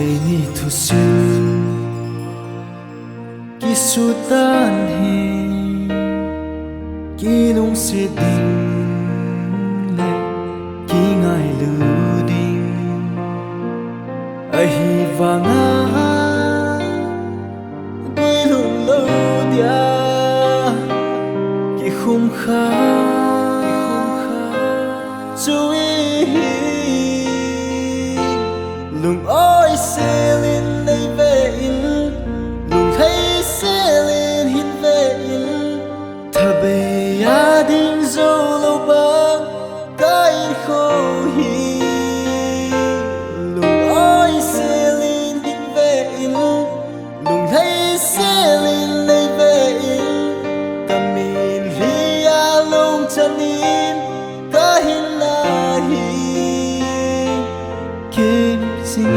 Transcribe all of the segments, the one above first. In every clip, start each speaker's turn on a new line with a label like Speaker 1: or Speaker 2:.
Speaker 1: ei ni thu sin ki su tan he ki lung se ding le ki ngai lu ding a hi wanga dui lung lo dia ki khum kha chui lung oi selin nei ve in lung thấy selin hin ve in thabe ya ding zo lo ba kai kho hi lung oi selin hin ve in lung thấy selin nei ve in kamin ria lung chanin ka hin na hi kim sing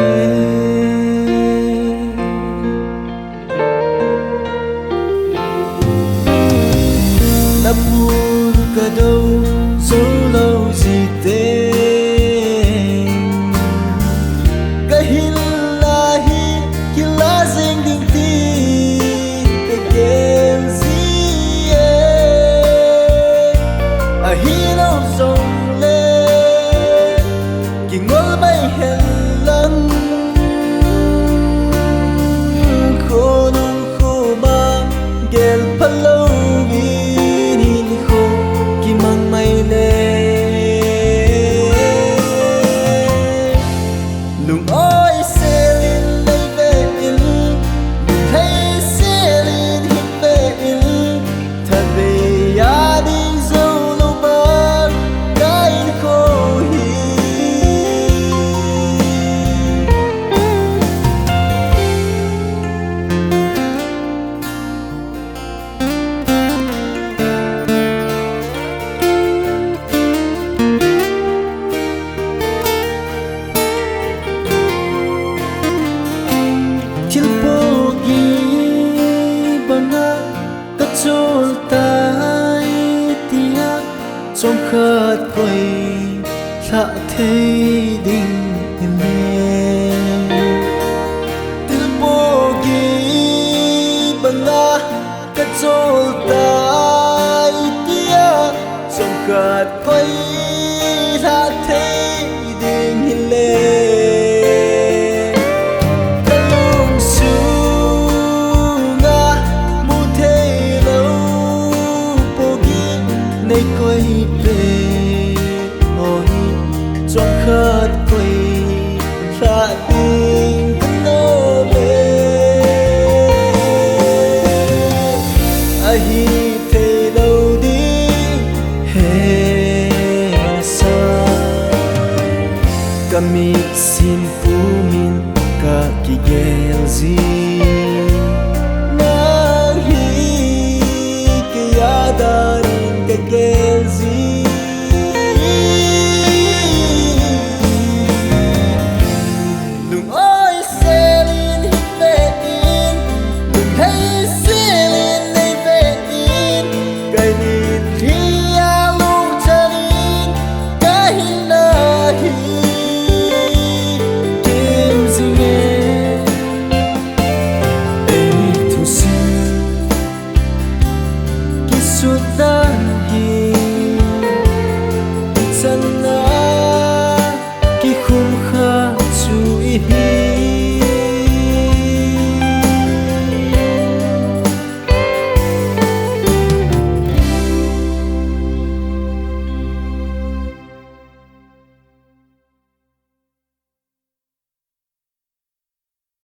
Speaker 1: napur ka đâu zo lâu gì tên ka hin la hi ki la zing ding ti ka kem zi a hi no zong le ki ngol bay hen lan kho nung kho ma gel palo lung oi selin nei ve in lung thấy selin hin ve in thabe ya ding zo lo ba kai kho hi chul tai tia trong khát quay lạ thế đình nè til bogi bana ka chul tai tia trong khát quay lạ thế đình nè nay quay về ôi trong khát quay lạ tình nó về ai thế đâu đi hè sa kami xin phu min ka ki gel zi nang hi ki yada